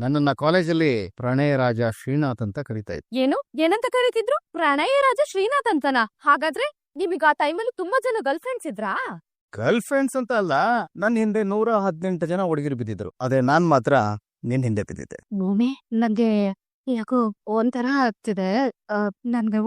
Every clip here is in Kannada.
ನನ್ನನ್ನ ಕಾಲೇಜಲ್ಲಿ ಪ್ರಣಯ ರಾಜ ಶ್ರೀನಾಥ್ ಅಂತ ಕರೀತಾ ಇದ್ರು. ಏನು ಏನಂತ ಕರೀತಿದ್ರು? ಪ್ರಣಯ ರಾಜ ಶ್ರೀನಾಥ್ ಅಂತನಾ? ಹಾಗಾದ್ರೆ ನಿಮಗೆ ಆ ಟೈಮಲ್ಲಿ ತುಂಬಾ ಜನ ಗರ್ಲ್ ಫ್ರೆಂಡ್ಸ್ ಇದ್ರಾ? ಗರ್ಲ್ ಫ್ರೆಂಡ್ಸ್ ಅಂತ ಅಲ್ಲ, ನನ್ನ ಹಿಂದೆ 118 ಜನ ಹುಡುಗಿರು ಬಿದ್ದಿದ್ರು. ಅದೇ ನಾನ್ ಮಾತ್ರ ನಿನ್ ಹಿಂದೆ ಬಿದ್ದಿದ್ದೆ. ಭೂಮಿ, ನಂಗೆ ಯಾಕೋ ಒಂಥರ ಆಗ್ತಿದೆ. ನನ್ಗೆ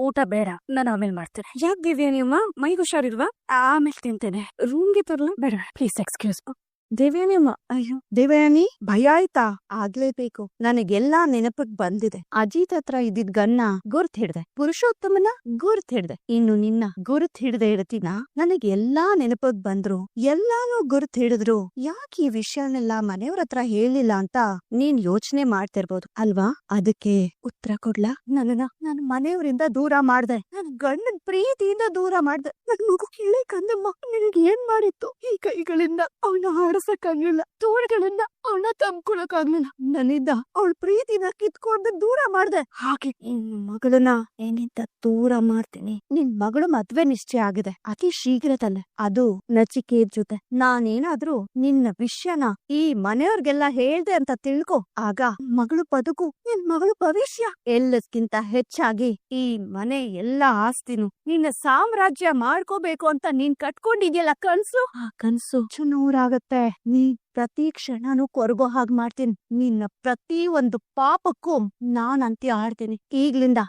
ಊಟ ಬೇಡ, ನಾನು ಆಮೇಲೆ ಮಾಡ್ತೇನೆ. ಯಾಕೆ ದಿವ್ಯಾ, ನಿಮ್ಮ ಮೈಗೆ ಹುಷಾರಿಲ್ವಾ? ಆಮೇಲೆ ತಿಂತೇನೆ. ರೂಮ್ಗೆ ತರಲ್ಲ? ಬೇಡ, ಪ್ಲೀಸ್ ಎಕ್ಸ್ಕ್ಯೂಸ್. ದೇವ್ಯಾನಿಯಮ್ಮ, ಅಯ್ಯೋ ದೇವ್ಯಾನಿ, ಭಯ ಆಯ್ತಾ? ಆಗ್ಲೇಬೇಕು. ನನಗೆಲ್ಲಾ ನೆನಪಿಗೆ ಬಂದಿದೆ. ಅಜಿತ್ ಹತ್ರ ಇದ್ದಿದ್ ಗನ್ನ ಗುರ್ತ್ ಹಿಡ್ದೆ, ಪುರುಷೋತ್ತಮನ ಗುರ್ತ್ ಹಿಡ್ದೆ. ಇನ್ನು ನಿನ್ನ ಗುರ್ತ್ ಹಿಡ್ದೆ ಇರ್ತೀನ? ನನಗೆ ಎಲ್ಲಾ ನೆನಪಿಗೆ ಬಂದ್ರು, ಎಲ್ಲಾನು ಗುರ್ತ್ ಹಿಡಿದ್ರು. ಯಾಕೆ ಈ ವಿಷಯನೆಲ್ಲ ಮನೆಯವ್ರ ಹತ್ರ ಹೇಳಿಲ್ಲ ಅಂತ ನೀನ್ ಯೋಚನೆ ಮಾಡ್ತಿರ್ಬೋದು ಅಲ್ವಾ? ಅದಕ್ಕೆ ಉತ್ತರ ಕೊಡ್ಲಾ? ನನ್ನ ಮನೆಯವರಿಂದ ದೂರ ಮಾಡ್ದೆ, ನನ್ ಗಂಡನ್ ಪ್ರೀತಿಯಿಂದ ದೂರ ಮಾಡ್ದೆ. ನನ್ ಮಗು ಕೇಳಿ ಕಂದಮ್ಮ ನಿನಗೆ ಏನ್ ಮಾಡಿತ್ತು? ಈ ಕೈಗಳಿಂದ ಅವನ ಆಡಸಕ್ಕಾಗ್ಲಿಲ್ಲ, ತೋಳ್ಗಳಿಂದ ಅವನ ತಂಬ್ಕೊಳಕ್ಕಾಗ್ಲಿಲ್ಲ. ನನ್ನಿಂದ ಅವಳ ಪ್ರೀತಿನ ಕಿತ್ಕೊಂಡು ದೂರ ಮಾಡ್ದೆ. ಹಾಗೆ ನಿನ್ ಮಗಳನ್ನ ಏನಿಂದ ದೂರ ಮಾಡ್ತೀನಿ. ನಿನ್ ಮಗಳು ಮದ್ವೆ ನಿಶ್ಚಯ ಆಗಿದೆ ಅತಿ ಶೀಘ್ರದಲ್ಲೇ, ಅದು ನಚಿಕೇತ್ ಜೊತೆ. ನಾನೇನಾದ್ರೂ ನಿನ್ನ ವಿಷಯನ ಈ ಮನೆಯವ್ರಿಗೆಲ್ಲ ಹೇಳ್ದೆ ಅಂತ ತಿಳ್ಕೊ, ಆಗ ಮಗಳು ಬದುಕು, ನಿನ್ ಮಗಳು ಭವಿಷ್ಯ ಎಲ್ಲಕ್ಕಿಂತ ಹೆಚ್ಚಾಗಿ ಈ ಮನೆ ಎಲ್ಲ ಆಸ್ತಿನು ನಿನ್ನ ಸಾಮ್ರಾಜ್ಯ ಮಾಡ್ಕೋಬೇಕು ಅಂತ ನೀನ್ ಕಟ್ಕೊಂಡಿದ್ಯಲ್ಲ ಕನ್ಸು, ಆ ಕನ್ಸು ಚುನೂರಾಗತ್ತೆ. ನೀ ಪ್ರತಿ ಕ್ಷಣನೂ ಕೊರಗೋ ಹಾಗೆ ಮಾಡ್ತೀನಿ. ನಿನ್ನ ಪ್ರತಿ ಒಂದು ಪಾಪಕ್ಕೂ ನಾನ್ ಅಂತ್ಯ ಆಡ್ತೀನಿ. ಈಗ್ಲಿಂದ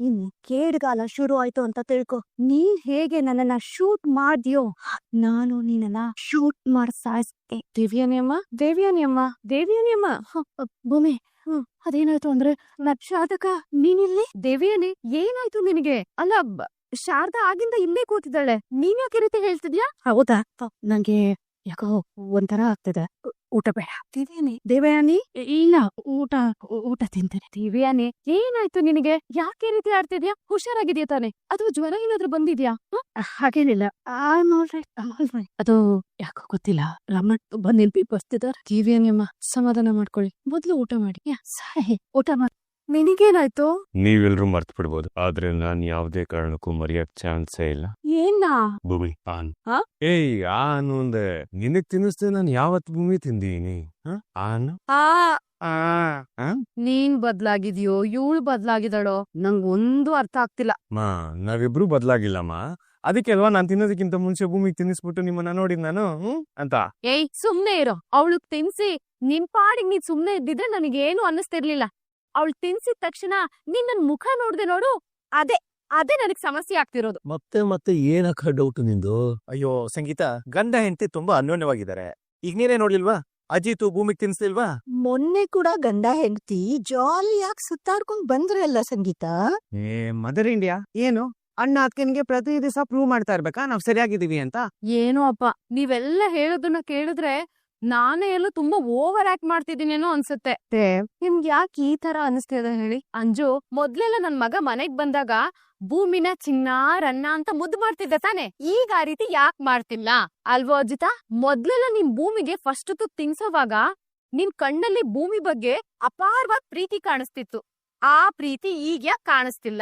ಇನ್ನು ಕೇಡ್ಗಾಲ ಶುರು ಆಯ್ತು ಅಂತ ತಿಳ್ಕೊ. ನೀನ್ ಹೇಗೆ ನನ್ನನ್ನ ಶೂಟ್ ಮಾಡ್ದ್ಯೋ, ನಾನು ನಿನ್ನ ಶೂಟ್ ಮಾಡಿ ಸಾಯಿಸ್ತೆ. ದೇವ್ಯಾನಿಯಮ್ಮ. ಭೂಮಿ, ಅದೇನಾಯ್ತು ಅಂದ್ರೆ ಶಾರದಕ್ಕ ನೀನಿಲ್ಲಿ? ದೇವ್ಯಾನಿ, ಏನಾಯ್ತು ನಿನಗೆ? ಅಲ್ಲ, ಶಾರದಾ ಆಗಿಂದ ಇಲ್ಲೇ ಕೂತಿದ್ದಾಳೆ, ನೀನ್ ಯಾಕೆ ರೀತಿ ಹೇಳ್ತಿದ್ಯಾ? ಹೌದಾ, ನಂಗೆ ಯಾಕೋ ಒಂಥರ ಆಗ್ತಿದೆ. ಊಟ ಬೇಡ. ದೇವ್ಯಾನಿ, ಇಲ್ಲ, ಊಟ ತಿಂತೇನೆ. ದೇವ್ಯಾನಿ, ಏನಾಯ್ತು ನಿನಗೆ? ಯಾಕೆ ರೀತಿ ಆಡ್ತಿದ್ಯಾ? ಹುಷಾರಾಗಿದ್ಯಾ ತಾನೆ? ಅಥವಾ ಜ್ವರ ಏನಾದ್ರೂ ಬಂದಿದ್ಯಾ? ಹಾಗೇನಿಲ್ಲ, ಅದು ಯಾಕೋ ಗೊತ್ತಿಲ್ಲ. ರಮಣ್ ತುಂಬಾ ನೆನ್ಪಿ ಬರ್ತಿದಾರೆ. ದೇವ್ಯಾನಿಯಮ್ಮ, ಸಮಾಧಾನ ಮಾಡ್ಕೊಳ್ಳಿ, ಮೊದ್ಲು ಊಟ ಮಾಡಿ. ಊಟ ಮಾಡಿ. ನಿನಗೇನಾಯ್ತು? ನೀವೆಲ್ರೂ ಮರ್ತು ಬಿಡ್ಬೋದು, ಆದ್ರೆ ನಾನ್ ಯಾವ್ದೇ ಕಾರಣಕ್ಕೂ ಮರೆಯಕ್ ಚಾನ್ಸೇ ಇಲ್ಲ. ಏನ? ಭೂಮಿ ಆನ್. ಏಯ್ ಆನು ಅಂದೆ, ನಿನಗ್ ತಿನ್ನಿಸ್ದೆ ನಾನು ಯಾವತ್ ಭೂಮಿ ತಿಂದೀನಿ? ಆನ್. ನೀನ್ ಬದ್ಲಾಗಿದ್ಯೋ ಇವಳು ಬದ್ಲಾಗಿದ್ದಾಳೋ ನಂಗ್ ಒಂದು ಅರ್ಥ ಆಗ್ತಿಲ್ಲ. ನಾವಿಬ್ರು ಬದ್ಲಾಗಿಲ್ಲಮ್ಮ, ಅದಕ್ಕೆ ಅಲ್ವಾ ನಾನ್ ತಿನ್ನೋದಕ್ಕಿಂತ ಮುಂಚೆ ಭೂಮಿಗೆ ತಿನ್ನಿಸ್ಬಿಟ್ಟು ನಿಮ್ಮನ್ನ ನೋಡಿದ್ ನಾನು ಅಂತ. ಏಯ್ ಸುಮ್ನೆ ಇರೋ. ಅವಳಗ್ ತಿನ್ಸಿ ನಿನ್ ಪಾಡಿಗೆ ನೀನ್ ಸುಮ್ನೆ ಇದ್ದಿದ್ರೆ ನನಗೇನು ಅನ್ನಿಸ್ತಿರ್ಲಿಲ್ಲ. ಅವಳು ತಿನ್ಸಿದ ತಕ್ಷಣ ನೀನ್ ನನ್ ಮುಖ ನೋಡ್ದೆ ನೋಡು, ಅದೇ ನನಗ್ ಸಮಸ್ಯೆ ಆಗ್ತಿರೋದು. ಮತ್ತೆ ಏನಕ್ಕ ಡೌಟ್ ನಿಂದು? ಅಯ್ಯೋ ಸಂಗೀತ, ಗಂಡ ಹೆಂಡತಿ ತುಂಬಾ ಅನ್ಯೋನ್ಯವಾಗಿದ್ದಾರೆ. ಈಗ ನೀನೇ ನೋಡ್ಲಿಲ್ವಾ, ಅಜಿತ್ ಭೂಮಿಗೆ ತಿನ್ಸ್ಲಿಲ್ವಾ? ಮೊನ್ನೆ ಕೂಡ ಗಂಡ ಹೆಂಡತಿ ಜಾಲಿಯಾಗಿ ಸುತ್ತಾಡ್ಕೊಂಡ್ ಬಂದ್ರಲ್ಲ ಸಂಗೀತ. ಮದರ್ ಇಂಡಿಯಾ ಏನು ಅಣ್ಣ ಅಕ್ಕನಿಗೆ ಪ್ರತಿ ದಿವಸ ಪ್ರೂವ್ ಮಾಡ್ತಾ ಇರ್ಬೇಕಾ ನಾವ್ ಸರಿಯಾಗಿದ್ದೀವಿ ಅಂತ? ಏನೋ ಅಪ್ಪ, ನೀವೆಲ್ಲ ಹೇಳೋದನ್ನ ಕೇಳಿದ್ರೆ ನಾನೇ ಎಲ್ಲೋ ತುಂಬಾ ಓವರ್ ಆಕ್ಟ್ ಮಾಡ್ತಿದ್ದೀನೇನೋ ಅನ್ಸುತ್ತೆ. ನಿಮ್ಗೆ ಯಾಕೆ ಈ ತರ ಅನಿಸ್ತಿದೆ ಹೇಳಿ? ಅಂಜು, ಮೊದ್ಲೆಲ್ಲ ನನ್ ಮಗ ಮನೆಗ್ ಬಂದಾಗ ಭೂಮಿನ ಚಿನ್ನ ರನ್ನ ಅಂತ ಮುದ್ದು ಮಾಡ್ತಿದ್ದ ತಾನೆ? ಈಗ ಆ ರೀತಿ ಯಾಕೆ ಮಾಡ್ತಿಲ್ಲ ಅಲ್ವೋ ಅಜಿತಾ? ಮೊದ್ಲೆಲ್ಲ ನಿಮ್ ಭೂಮಿಗೆ ಫಸ್ಟ್ ತುತ್ತು ತಿನ್ಸೋವಾಗ ನಿನ್ ಕಣ್ಣಲ್ಲಿ ಭೂಮಿ ಬಗ್ಗೆ ಅಪಾರವಾದ ಪ್ರೀತಿ ಕಾಣಿಸ್ತಿತ್ತು. ಆ ಪ್ರೀತಿ ಈಗ ಯಾಕೆ ಕಾಣಿಸ್ತಿಲ್ಲ?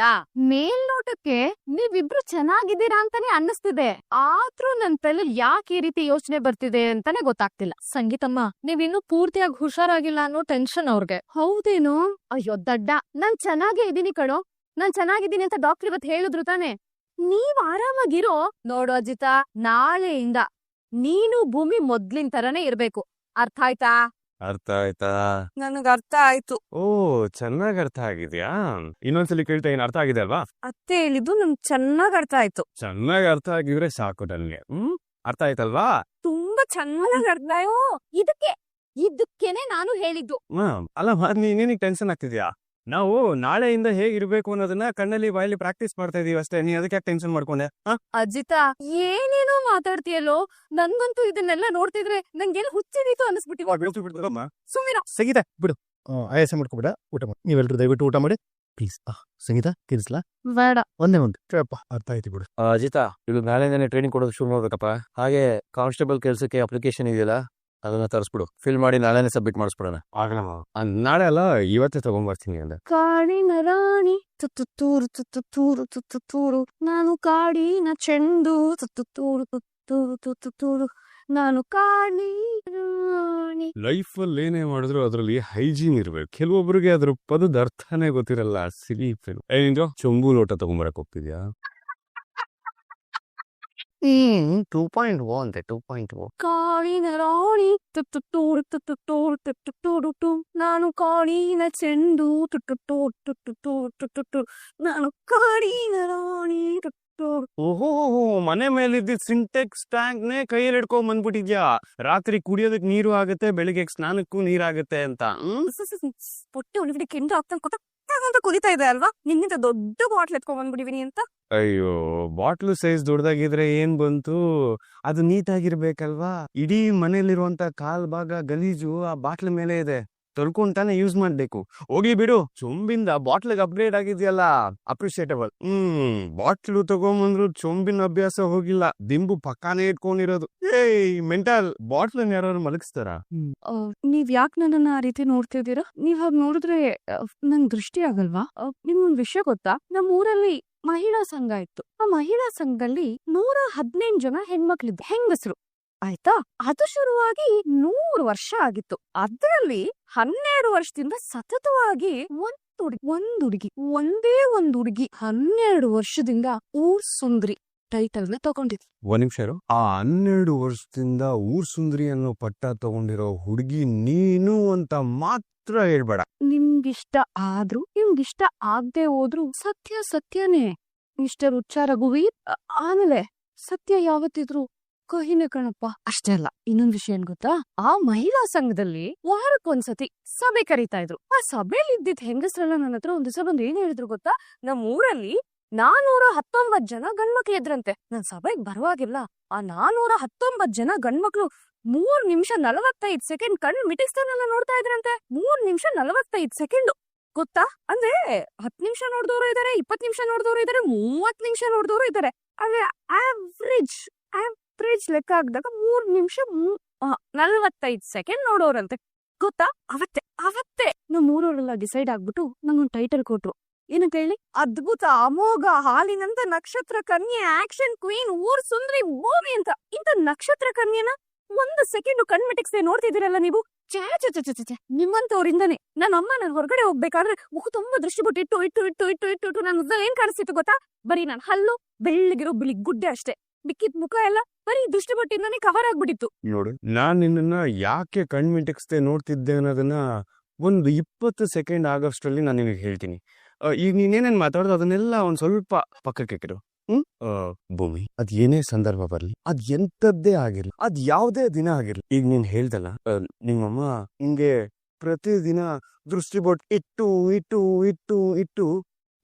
ಮೇಲ್ನೋಟಕ್ಕೆ ನೀವಿಬ್ರು ಚೆನ್ನಾಗಿದ್ದೀರಾ ಅಂತಾನೆ ಅನ್ನಿಸ್ತಿದೆ, ಆದ್ರೂ ನನ್ ತಲೆ ಯಾಕೆ ಈ ರೀತಿ ಯೋಚನೆ ಬರ್ತಿದೆ ಅಂತಾನೆ ಗೊತ್ತಾಗ್ತಿಲ್ಲ. ಸಂಗೀತಮ್ಮ, ನೀವಿನ್ನೂ ಪೂರ್ತಿಯಾಗಿ ಹುಷಾರಾಗಿಲ್ಲ ಅನ್ನೋ ಟೆನ್ಷನ್ ಅವ್ರಿಗೆ. ಹೌದೇನು? ಅಯ್ಯೋ ದಡ್ಡ, ನಾನ್ ಚೆನ್ನಾಗೇ ಇದೀನಿ ಕಣೋ, ನಾನ್ ಚೆನ್ನಾಗಿದ್ದೀನಿ ಅಂತ ಡಾಕ್ಟರ್ ಇವತ್ತು ಹೇಳಿದ್ರು ತಾನೆ. ನೀವ್ ಆರಾಮಾಗಿರೋ. ನೋಡು ಅಜಿತಾ, ನಾಳೆಯಿಂದ ನೀನು ಭೂಮಿ ಮೊದ್ಲಿನ ತರನೇ ಇರ್ಬೇಕು, ಅರ್ಥ ಆಯ್ತಾ? ಅರ್ಥ ಆಯ್ತಾ? ನನಗ್ ಅರ್ಥ ಆಯ್ತು. ಓ, ಚೆನ್ನಾಗ್ ಅರ್ಥ ಆಗಿದ್ಯಾ? ಇನ್ನೊಂದ್ಸಲಿ ಕೇಳ್ತಾ, ಏನ್ ಅರ್ಥ ಆಗಿದೆ ಅಲ್ವಾ? ಅತ್ತೆ ಹೇಳಿದ್ದು ನನ್ಗ್ ಚೆನ್ನಾಗ್ ಅರ್ಥ ಆಯ್ತು. ಚೆನ್ನಾಗ್ ಅರ್ಥ ಆಗಿದ್ರೆ ಸಾಕು ನನ್ಗೆ. ಅರ್ಥ ಆಯ್ತಲ್ವಾ? ತುಂಬಾ ಚೆನ್ನಾಗ್ ಅರ್ಥ ಆಯ್ತು. ಇದಕ್ಕೇನೆ ನಾನು ಹೇಳಿದ್ದು. ಅಲ್ಲ, ನೀನಿಗೆ ಟೆನ್ಷನ್ ಆಗ್ತಿದ್ಯಾ? ನಾವು ನಾಳೆಯಿಂದ ಹೇಗಿರ್ಬೇಕು ಅನ್ನೋದನ್ನ ಕಣ್ಣಲ್ಲಿ ಬಾಯಲ್ಲಿ ಪ್ರಾಕ್ಟೀಸ್ ಮಾಡ್ತಾ ಇದೀವಿ ಅಷ್ಟೇ. ನೀ ಅದಕ್ಕೆ ಯಾಕೆ ಟೆನ್ಷನ್ ಮಾಡ್ಕೊಂಡೆ? ಅಜಿತಾ, ಏನೇನೋ ಮಾತಾಡ್ತೀಯಲ್ಲೋ. ನನ್ಗಂತೂ ಇದನ್ನೆಲ್ಲ ನೋಡ್ತಿದ್ರೆ ನಂಗೇನು ಹುಚ್ಚಿದೀತು ಅನ್ನಿಸ್ಬಿಟ್ಟಿದೆ. ಸುಮ್ಮಿರ. ಸಂಗೀತ ಬಿಡು, ಆಯಾಸ ಮಾಡ್ಕೊಬೇಡ, ಊಟ ಮಾಡಿ. ನೀವೆಲ್ರು ದಯವಿಟ್ಟು ಊಟ ಮಾಡಿ ಪ್ಲೀಸ್. ಸಂಗೀತ ತಿನ್ಸ್ಲಾ? ಬೇಡ. ಒಂದೇ ಅರ್ಥ ಆಯ್ತು ಬಿಡು. ಅಜಿತಾ, ಇದು ನಾಳೆಯಿಂದಾನೆ ಟ್ರೈನಿಂಗ್ ಕೊಡೋದು ಶುರು ಮಾಡ್ಬೇಕಪ್ಪ. ಹಾಗೆ ಕಾನ್ಸ್ಟೇಬಲ್ ಕೆಲ್ಸಕ್ಕೆ ಅಪ್ಲಿಕೇಶನ್ ಇದೆಯಲ್ಲ, ಅದನ್ನ ತರಿಸ್ಬಿಡು. ಫಿಲ್ ಮಾಡಿ ನಾಳೆನೆ ಸಬ್ಮಿಟ್ ಮಾಡಿಸ್ಬಿಡೋಣ. ಆಗಲಮ್ಮ, ನಾಳೆ ಅಲ್ಲ ಇವತ್ತೇ ತಗೊಂಡ್ಬರ್ತೀನಿ ಅಂದ. ಕಾಡಿನ ರಾಣಿ ತುತ್ತೂರು ತುತ್ತೂರು ತುತ್ತೂರು, ನಾನು ಕಾಡಿನ ಚೆಂಡು ತುತ್ತೂರು ತುತ್ತೂರು ತುತ್ತೂರು. ನಾನು ರಾಣಿ. ಲೈಫಲ್ಲಿ ಏನೇ ಮಾಡಿದ್ರು ಅದರಲ್ಲಿ ಹೈಜೀನ್ ಇರ್ಬೇಕು. ಕೆಲವೊಬ್ಬರಿಗೆ ಅದ್ರ ಪದದ ಅರ್ಥನೇ ಗೊತ್ತಿರಲ್ಲ. ಸಿಲಿ ಏನಿಂದು ಚೊಂಬು ಲೋಟ ತಗೊಂಬರಕ್ ಹೋಗ್ತಿದ್ಯಾ? 2.1 ಅಂತೆ 2.1. ಕಾಳಿನ ರಾಣಿ ತುತ್ತೂರು ತುತ್ತೂರು ತುತ್ತೂರು ನಾನು ಕಾಳಿನ ಚೆಂಡು ತುತ್ತೂರು ನಾನು ಕಾಳಿನ ರಾಣಿ ತುತ್ತೂರು. ಓಹೋ, ಮನೆ ಮೇಲಿದ್ದ ಸಿಂಟೆಕ್ಸ್ ಟ್ಯಾಂಕ್ ನೇ ಕೈಯಲ್ಲಿ ಹಿಡ್ಕೊಂಡ್ ಬಂದ್ಬಿಟ್ಟಿದ್ಯಾ? ರಾತ್ರಿ ಕುಡಿಯೋದಕ್ ನೀರು ಆಗುತ್ತೆ, ಬೆಳಿಗ್ಗೆ ಸ್ನಾನಕ್ಕೂ ನೀರಾಗುತ್ತೆ ಅಂತ. పొట్టి ಉಳಿಬಿಡಿ ಕೆಂಡು ಆಗ್ತಾನೆ ಕೊತ್ತ ಅಂತ ಕುದಿತಾ ಇದೆ ಅಲ್ವಾ? ನಿನ್ನಿಂದ ದೊಡ್ಡ ಬಾಟ್ಲ್ ಎತ್ಕೊಂಡ್ ಬಂದ್ಬಿಟ್ಟಿದೀನಿ ಅಂತ. ಅಯ್ಯೋ, ಬಾಟ್ಲು ಸೈಜ್ ದೊಡ್ಡದಾಗಿದ್ರೆ ಏನ್ ಬಂತು, ಅದು ನೀಟಾಗಿರ್ಬೇಕಲ್ವಾ? ಇಡೀ ಮನೇಲಿರುವಂತ ಕಾಲ್ ಭಾಗ ಗಲೀಜು ಆ ಬಾಟ್ಲ್ ಮೇಲೆ ಇದೆ, ತೊಳ್ಕೊಂತಾನೆ ಯೂಸ್ ಮಾಡ್ಬೇಕು. ಹೋಗಿ ಬಿಡು, ಚೊಂಬಿಂದ ಬಾಟ್ಲಿಗೆ ಅಪ್ಗ್ರೇಡ್ ಆಗಿದ್ಯಲ್ಲ, ಅಪ್ರಿಶಿಯೇಟಬಲ್. ಬಾಟ್ಲು ತಗೊಂಬಂದ್ರು ಚೊಂಬಿನ ಅಭ್ಯಾಸ ಹೋಗಿಲ್ಲ, ದಿಂಬು ಪಕ್ಕಾನೇ ಇಟ್ಕೊಂಡಿರೋದು. ಏಯ್ ಮೆಂಟಲ್, ಬಾಟ್ಲನ್ನ ಯಾರು ಮಲಗಿಸ್ತಾರ? ನೀವ್ ಯಾಕೆ ನನ್ನನ್ನ ಆ ರೀತಿ ನೋಡ್ತಿದ್ದೀರಾ? ನೀವ್ ಹಾಗೆ ನೋಡಿದ್ರೆ ನಂಗ್ ದೃಷ್ಟಿ ಆಗಲ್ವಾ? ನಿಮ್ಗೊಂದ್ ವಿಷಯ ಗೊತ್ತಾ? ನಮ್ಮ ಊರಲ್ಲಿ ಮಹಿಳಾ ಸಂಘ ಇತ್ತು. ಆ ಮಹಿಳಾ ಸಂಘದಲ್ಲಿ 118 ಜನ ಹೆಣ್ಮಕ್ಳಿದ್ರು, ಹೆಂಗಸರು. ಆಯ್ತಾ? ಅದು ಶುರುವಾಗಿ 100 ವರ್ಷ ಆಗಿತ್ತು. ಅದರಲ್ಲಿ 12 ವರ್ಷದಿಂದ ಸತತವಾಗಿ ಒಂದ್ ಹುಡುಗಿ ಒಂದೇ ಒಂದ್ ಹುಡುಗಿ 12 ವರ್ಷದಿಂದ ಊರ್ ಸುಂದ್ರಿ ಟೈಟಲ್ ನ ತಗೊಂಡಿದ್ರು. ಒಂದ್ ನಿಮಿಷ ಇರು. ಆ 12 ವರ್ಷದಿಂದ ಊರ್ ಸುಂದ್ರಿ ಅನ್ನೋ ಪಟ್ಟ ತಗೊಂಡಿರೋ ಹುಡುಗಿ ನೀನು ಅಂತ ಮಾತ್ರ ಹೇಳ್ಬೇಡ. ನಿಮ್ಗಿಷ್ಟ ಆದ್ರೂ ನಿಮ್ಗಿಷ್ಟ ಆಗದೆ ಹೋದ್ರು ಸತ್ಯ ಸತ್ಯನೇ. ಮಿಸ್ಟರ್ ಉಚ್ಚಾರ ಗುವಿ. ಆಮೇಲೆ ಸತ್ಯ ಯಾವತ್ತಿದ್ರು ಕಹಿನೆ ಕಣಪ್ಪ. ಅಷ್ಟೇ ಅಲ್ಲ, ಇನ್ನೊಂದ್ ವಿಷಯ ಏನ್ ಗೊತ್ತಾ? ಆ ಮಹಿಳಾ ಸಂಘದಲ್ಲಿ ವಾರಕ್ಕೊಂದ್ಸತಿ ಸಭೆ ಕರೀತಾ ಇದ್ರು. ಆ ಸಭೆಯಲ್ಲಿ ಇದ್ದಿದ್ ಹೆಂಗಸ್ರೆಲ್ಲ ನನ್ನ ಹತ್ರ ಒಂದ್ ದಿವಸ ಬಂದು ಏನ್ ಹೇಳಿದ್ರು ಗೊತ್ತಾ? ನಮ್ ಊರಲ್ಲಿ 419 ಜನ ಗಂಡ್ಮಕ್ಳು ಇದ್ರಂತೆ. ನಾನ್ ಸಭೆಗ್ ಬರುವಾಗಿಲ್ಲ ಆ 419 ಜನ ಗಂಡ್ಮಕ್ಳು 3 ನಿಮಿಷ 45 ಸೆಕೆಂಡ್ ಕಣ್ಣು ಮಿಟಿಸ್ತಾನೆಲ್ಲ ನೋಡ್ತಾ ಇದ್ರಂತೆ. 3 ನಿಮಿಷ 45 ಸೆಕೆಂಡ್ ಗೊತ್ತಾ? ಅಂದ್ರೆ 10 ನಿಮಿಷ ನೋಡ್ದವ್ರು ಇದಾರೆ, 20 ನಿಮಿಷ ನೋಡ್ದವ್ರು ಇದಾರೆ, 30 ನಿಮಿಷ ನೋಡ್ದವ್ರು ಇದಾರೆ. ಆದ್ರೆ ಆವ್ರೇಜ್ ಲೆಕ್ಕ ಹಾಕಿದಾಗ 3 ನಿಮಿಷ 45 ಸೆಕೆಂಡ್ ನೋಡೋರಂತೆ. ಗೊತ್ತಾ? ಅವತ್ತೇ ನಮ್ ಊರವರೆಲ್ಲ ಡಿಸೈಡ್ ಆಗ್ಬಿಟ್ಟು ನಂಗೊಂದ್ ಟೈಟಲ್ ಕೊಟ್ರು. ಏನಂತ ಹೇಳಿ? ಅದ್ಭುತ, ಅಮೋಘ, ಹಾಲಿನಂತ ನಕ್ಷತ್ರ ಕನ್ಯೆ, ಆಕ್ಷನ್ ಕ್ವೀನ್, ಊರ್ ಸುಂದ್ರಿ ಭೂಮಿ ಅಂತ. ಇಂತ ನಕ್ಷತ್ರ ಕನ್ಯೆನ 1 ಸೆಕೆಂಡ್ ಕಣ್ಮಿಟಿಕ್ಸೆ ನೋಡ್ತಿದ್ದೀರಲ್ಲ ನೀವು. ಚೇ ನಿಮ್ಮಂತವ್ರಿಂದಾನೆ ನನ್ನಮ್ಮ ನಾನು ಹೊರಗಡೆ ಹೋಗ್ಬೇಕಾದ್ರೆ ಮುಖ ತುಂಬಾ ದೃಷ್ಟಿ ಬಿಟ್ಟು ಇಟ್ಟು ನನ್ನ ಉದ್ದಲ್ಲಿ ಏನ್ ಕಾಣಿಸ್ತಿತ್ತು ಗೊತ್ತಾ? ಬರೀ ನನ್ ಹಲ್ಲು, ಬೆಳ್ಳಗಿರೋ ಬಿಳಿ ಗುಡ್ಡೆ ಅಷ್ಟೇ. ಬಿಕ್ಕಿದ್ ಮುಖ ಎಲ್ಲ ಬರೀ ದೃಷ್ಟಿ ಬಟ್ಟಿಂದಾನೆ ಕವರ್ ಆಗ್ಬಿಟ್ಟಿತ್ತು. ನೋಡು, ನಾನ್ ನಿನ್ನ ಯಾಕೆ ಕಣ್ಮಿಟಿಕ್ಸ್ದೆ ನೋಡ್ತಿದ್ದೆ ಅನ್ನೋದನ್ನ ಒಂದು 20 ಸೆಕೆಂಡ್ ಆಗೋಷ್ಟ್ರಲ್ಲಿ ನಾನು ನಿಮಗೆ ಹೇಳ್ತೀನಿ. ಈಗ ನೀನೇನೇನ್ ಮಾತಾಡೋದು ಅದನ್ನೆಲ್ಲ ಒಂದ್ ಸ್ವಲ್ಪ ಪಕ್ಕಕ್ಕೆ ಇರು. ಭೂಮಿ, ಅದ್ ಏನೇ ಸಂದರ್ಭ ಬರ್ಲಿ, ಅದ್ ಎಂತದ್ದೇ ಆಗಿರ್ಲಿ, ಅದ್ ಯಾವ್ದೇ ದಿನ ಆಗಿರ್ಲಿ, ಈಗ ನೀನ್ ಹೇಳ್ದಲ್ಲ ನಿಮ್ಮಮ್ಮ ಹಿಂಗೆ ಪ್ರತಿದಿನ ದೃಷ್ಟಿ ಬೊಟ್ ಇಟ್ಟು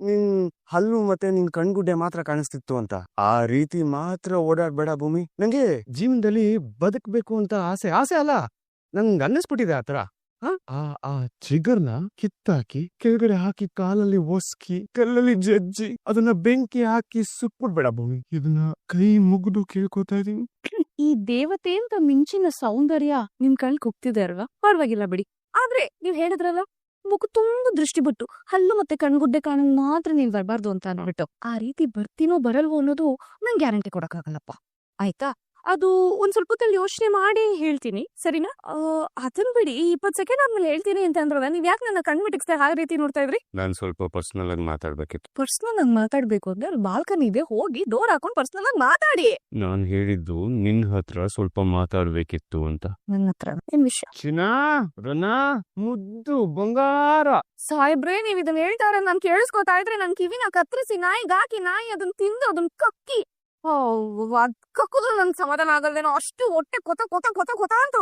ನಿನ್ ಹಲ್ಲು ಮತ್ತೆ ನಿನ್ ಕಣ್ಗುಡ್ಡೆ ಮಾತ್ರ ಕಾಣಿಸ್ತಿತ್ತು ಅಂತ. ಆ ರೀತಿ ಮಾತ್ರ ಓಡಾಡ್ಬೇಡ ಭೂಮಿ. ನಂಗೆ ಜೀವನದಲ್ಲಿ ಬದುಕ್ಬೇಕು ಅಂತ ಆಸೆ ಅಲ್ಲ, ನಂಗ್ ಅನ್ನಿಸ್ಬಿಟ್ಟಿದೆ ಆತರ. ಆ ಚಿಗರ್ನ ಕಿತ್ತಾಕಿ ಕೆಳಗಡೆ ಹಾಕಿ ಕಾಲಲ್ಲಿ ಒಸ್ಕಿ ಕಲ್ಲಲ್ಲಿ ಜಜ್ಜಿ ಅದನ್ನ ಬೆಂಕಿ ಹಾಕಿ ಸುಟ್ಬಿಡ್ಬೇಡ ಭೂಮಿ. ಇದನ್ನ ಕೈ ಮುಗಿದು ಕೇಳ್ಕೊತಾ ಇದೀನಿ. ಈ ದೇವತೆ ಅಂತ ಮಿಂಚಿನ ಸೌಂದರ್ಯ ನಿಮ್ ಕಣ್ ಕುಗ್ತಿದೆ ಅಲ್ವಾ? ಪರವಾಗಿಲ್ಲ ಬಿಡಿ. ಆದ್ರೆ ನೀವ್ ಹೇಳಿದ್ರಲ್ಲ, ಮುಖ ತುಂಬಾ ದೃಷ್ಟಿ ಬಿಟ್ಟು ಹಲ್ಲು ಮತ್ತೆ ಕಣ್ಗುಡ್ಡೆ ಕಾಣಂಗ್ ಮಾತ್ರ ನೀವ್ ಬರ್ಬಾರ್ದು ಅಂತ ನೋಡ್ಬಿಟ್ಟು. ಆ ರೀತಿ ಬರ್ತೀನೋ ಬರಲ್ವೋ ಅನ್ನೋದು ನಂಗೆ ಗ್ಯಾರಂಟಿ ಕೊಡಕ್ಕಾಗಲ್ಲಪ್ಪ. ಆಯ್ತಾ? ಅದು ಒಂದ್ ಸ್ವಲ್ಪ ಹೊತ್ತಲ್ಲಿ ಯೋಚನೆ ಮಾಡಿ ಹೇಳ್ತೀನಿ, ಸರಿನಾ? ಅದನ್ ಬಿಡಿ. 20 ಸೆಕೆಂಡ್ ಆದ್ಮೇಲೆ ಹೇಳ್ತೀನಿ ಅಂತ ಅಂದ್ರಲ್ಲ, ನೀವ್ ಯಾಕೆ ನನ್ನ ಕಣ್ಮಿಟಿಕ್ಸ್ದೆ ಆ ರೀತಿ ನೋಡ್ತಾ ಇದ್ರಿ? ನಾನ್ ಸ್ವಲ್ಪ ಪರ್ಸನಲ್ ಆಗಿ ಮಾತಾಡ್ಬೇಕಿತ್ತು. ಪರ್ಸನಲ್ ಆಗಿ ಮಾತಾಡ್ಬೇಕು ಅಂದ್ರೆ ಅಲ್ಲಿ ಬಾಲ್ಕನಿ ಇದೆ, ಹೋಗಿ ಡೋರ್ ಹಾಕೊಂಡ್ ಪರ್ಸನಲ್ ಆಗಿ ಮಾತಾಡಿ. ನಾನ್ ಹೇಳಿದ್ದು ನಿನ್ ಹತ್ರ ಸ್ವಲ್ಪ ಮಾತಾಡ್ಬೇಕಿತ್ತು ಅಂತ. ನನ್ನ ಹತ್ರ ಏನ್ ವಿಷಯ? ಚಿನಾ, ರನಾ, ಮುದ್ದು ಬಂಗಾರ. ಸಾಹೇಬ್ರೆ, ನೀವ್ ಇದನ್ನ ಹೇಳ್ತಾರ ನಾನ್ ಕೇಳಿಸ್ಕೊತಾ ಇದ್ರೆ ನನ್ ಕಿವಿನ ಕತ್ತರಿಸಿ ನಾಯಿಗ್ ಹಾಕಿ ನಾಯಿ ಅದನ್ನ ತಿಂದು ಅದನ್ನ ಕಕ್ಕಿ ಕಕ್ಕುದು ನನ್ ಸಮಾಧಾನ ಆಗಲ್ದೇನೋ. ಅಷ್ಟು ಹೊಟ್ಟೆ ಕೊತ ಅಂತ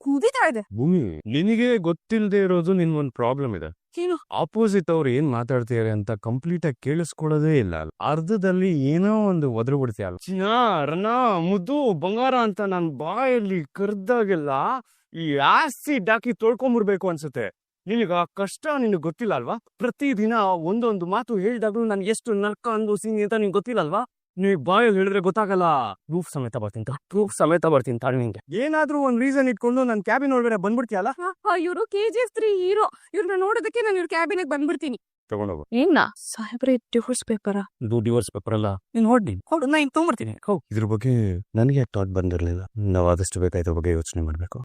ಕುದಿತಾ ಇದೆ. ಭೂಮಿ, ನಿನಗೆ ಗೊತ್ತಿಲ್ಲದೆ ಇರೋದು ನಿನ್ ಒಂದ್ ಪ್ರಾಬ್ಲಮ್ ಇದೆ. ಏನು? ಆಪೋಸಿಟ್ ಅವ್ರು ಏನ್ ಮಾತಾಡ್ತಿದಾರೆ ಅಂತ ಕಂಪ್ಲೀಟ್ ಆಗಿ ಕೇಳಿಸ್ಕೊಳ್ಳೋದೇ ಇಲ್ಲ. ಅರ್ಧದಲ್ಲಿ ಏನೋ ಒಂದು ಒದ್ರು ಬಿಡ್ತೀಯಲ್ಲ. ಚಿನಾ, ರನಾ, ಮುದ್ದು ಬಂಗಾರ ಅಂತ ನನ್ ಬಾಯಲ್ಲಿ ಕರ್ದಾಗೆಲ್ಲ ಈ ಆಸಿಡ್ ಹಾಕಿ ತೊಳ್ಕೊಂಡ್ಬಿಡ್ಬೇಕು ಅನ್ಸುತ್ತೆ. ನಿನಗ ಕಷ್ಟ ನಿನಗ್ ಗೊತ್ತಿಲ್ಲ ಅಲ್ವಾ? ಪ್ರತಿದಿನ ಒಂದೊಂದು ಮಾತು ಹೇಳ್ದಾಗ್ಲೂ ನನ್ ಎಷ್ಟು ನರ್ಕ ಅನ್ಭವಿಸ್ತೀನಿ ಅಂತ ನಿಂಗೆ ಗೊತ್ತಿಲ್ಲ ಅಲ್ವಾ? ನೀವ್ ಬಾಯಲ್ಲಿ ಹೇಳಿದ್ರೆ ಗೊತ್ತಾಗಲ್ಲ. ಪ್ರೂಫ್ ಸಮೇತ ಬರ್ತೀನಿ ತಾಳಿ. ನಿಂಗೆ ಏನಾದ್ರೂ ಒಂದ್ ರೀಸನ್ ಇಟ್ಕೊಂಡು ನನ್ ಕ್ಯಾಬಿನ್ ಒಳಗಡೆ ಬಂದ್ಬಿಡ್ತೀಯಲ್ಲ. ಇವ್ರು KGF 3 ಹೀರೋ. ಇವ್ರನ್ನ ನೋಡೋದಕ್ಕೆ ನಾನು ಇವ್ರ ಕ್ಯಾಬಿನ್ ಬಂದ್ಬಿಡ್ತೀನಿ. ತಗೊಂಡೋಗು. ಏನ್ನ ಸಾಹೇಬ್ರೆ ಡಿವೋರ್ಸ್ ಪೇಪರ ಇದು ಡಿವೋರ್ಸ್ ಪೇಪರ್ ಅಲ್ಲ, ನೀನು ಹೊಡ್ಡಿ ಹೊಡು, ನಾ ಇನ್ನು ತೊಗೊಂಬರ್ತೀನಿ. ಇದ್ರ ಬಗ್ಗೆ ನನಗೆ ಥಾಟ್ ಬಂದಿರಲಿಲ್ಲ. ನಾವು ಆದಷ್ಟು ಬೇಕಾಯ್ತು ಬಗ್ಗೆ ಯೋಚನೆ ಮಾಡಬೇಕು.